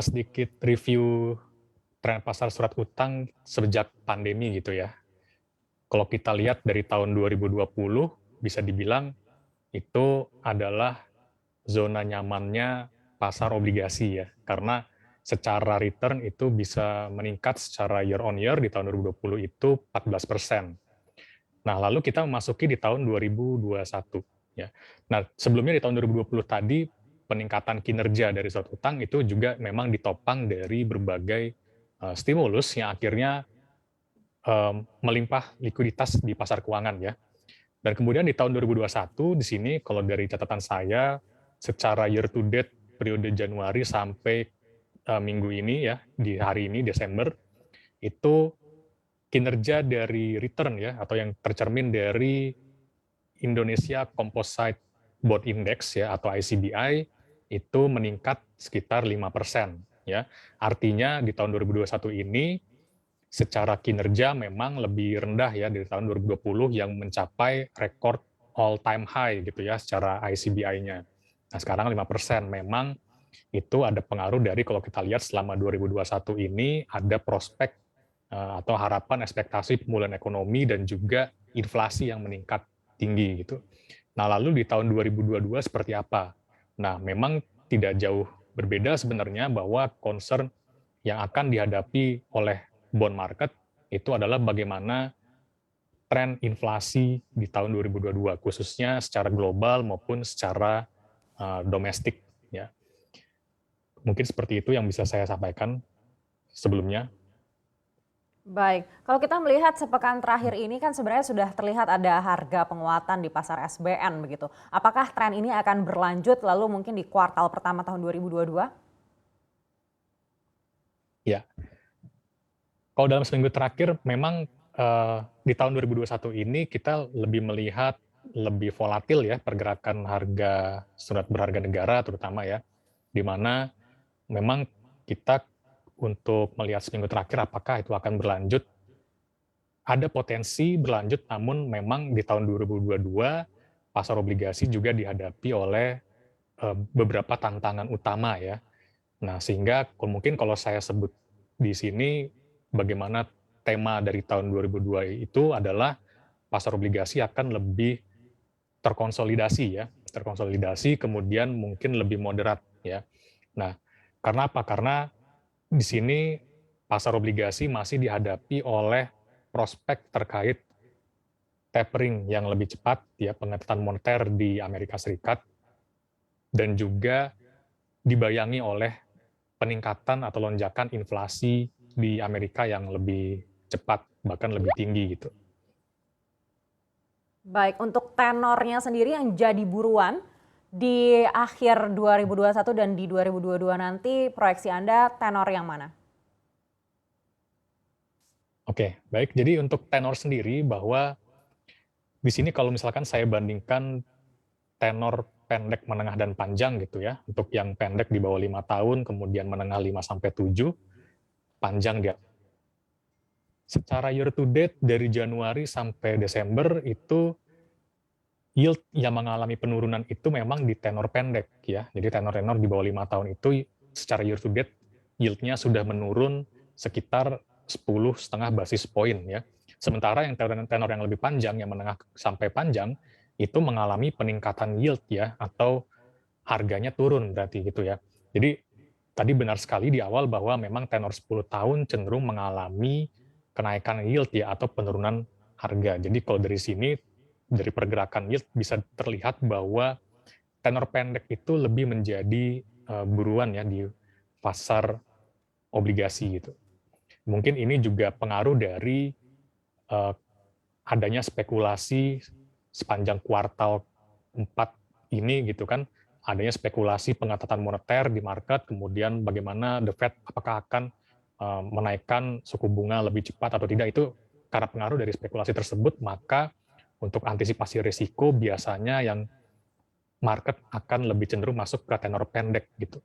Sedikit review tren pasar surat utang sejak pandemi gitu ya. Kalau kita lihat dari tahun 2020, bisa dibilang itu adalah zona nyamannya pasar obligasi ya. Karena secara return itu bisa meningkat secara year on year di tahun 2020 itu 14%. Nah, lalu kita memasuki di tahun 2021 ya. Nah, sebelumnya di tahun 2020 tadi peningkatan kinerja dari surat utang itu juga memang ditopang dari berbagai stimulus yang akhirnya melimpah likuiditas di pasar keuangan ya. Dan kemudian di tahun 2021 di sini kalau dari catatan saya secara year to date periode Januari sampai minggu ini ya, di hari ini Desember itu kinerja dari return ya atau yang tercermin dari Indonesia Composite Bond Index ya atau ICBI itu meningkat sekitar 5% ya. Artinya di tahun 2021 ini secara kinerja memang lebih rendah ya dari tahun 2020 yang mencapai rekor all time high gitu ya secara ICBI-nya. Nah, sekarang 5%. Memang itu ada pengaruh dari kalau kita lihat selama 2021 ini ada prospek atau harapan ekspektasi pemulihan ekonomi dan juga inflasi yang meningkat tinggi gitu. Nah, lalu di tahun 2022 seperti apa? Nah, memang tidak jauh berbeda sebenarnya bahwa concern yang akan dihadapi oleh bond market itu adalah bagaimana tren inflasi di tahun 2022 khususnya secara global maupun secara domestik ya. Mungkin seperti itu yang bisa saya sampaikan sebelumnya. Baik, kalau kita melihat sepekan terakhir ini kan sebenarnya sudah terlihat ada harga penguatan di pasar SBN begitu. Apakah tren ini akan berlanjut lalu mungkin di kuartal pertama tahun 2022? Ya, kalau dalam seminggu terakhir memang di tahun 2021 ini kita lebih melihat lebih volatil ya pergerakan harga surat berharga negara terutama ya, di mana memang kita untuk melihat seminggu terakhir apakah itu akan berlanjut, ada potensi berlanjut namun memang di tahun 2022 pasar obligasi juga dihadapi oleh beberapa tantangan utama ya. Nah, sehingga mungkin kalau saya sebut di sini bagaimana tema dari tahun 2002 itu adalah pasar obligasi akan lebih terkonsolidasi ya, terkonsolidasi kemudian mungkin lebih moderat ya. Nah, karena apa? Karena di sini pasar obligasi masih dihadapi oleh prospek terkait tapering yang lebih cepat ya, pengetatan moneter di Amerika Serikat dan juga dibayangi oleh peningkatan atau lonjakan inflasi di Amerika yang lebih cepat, bahkan lebih tinggi gitu. Baik, untuk tenornya sendiri yang jadi buruan di akhir 2021 dan di 2022 nanti proyeksi Anda tenor yang mana? Oke, baik. Jadi untuk tenor sendiri bahwa di sini kalau misalkan saya bandingkan tenor pendek, menengah, dan panjang gitu ya. Untuk yang pendek di bawah 5 tahun, kemudian menengah 5-7, panjang dia. Secara year to date dari Januari sampai Desember itu yield yang mengalami penurunan itu memang di tenor pendek ya. Jadi tenor-tenor di bawah 5 tahun itu secara year to date yield-nya sudah menurun sekitar 10,5 basis poin ya. Sementara yang tenor yang lebih panjang, yang menengah sampai panjang, itu mengalami peningkatan yield ya, atau harganya turun berarti gitu ya. Jadi tadi benar sekali di awal bahwa memang tenor 10 tahun cenderung mengalami kenaikan yield ya, atau penurunan harga. Jadi kalau dari sini, dari pergerakan yield bisa terlihat bahwa tenor pendek itu lebih menjadi buruan ya di pasar obligasi gitu. Mungkin ini juga pengaruh dari adanya spekulasi sepanjang kuartal 4 ini gitu kan, adanya spekulasi pengetatan moneter di market, kemudian bagaimana The Fed apakah akan menaikkan suku bunga lebih cepat atau tidak, itu karena pengaruh dari spekulasi tersebut, maka untuk antisipasi risiko biasanya yang market akan lebih cenderung masuk ke tenor pendek gitu.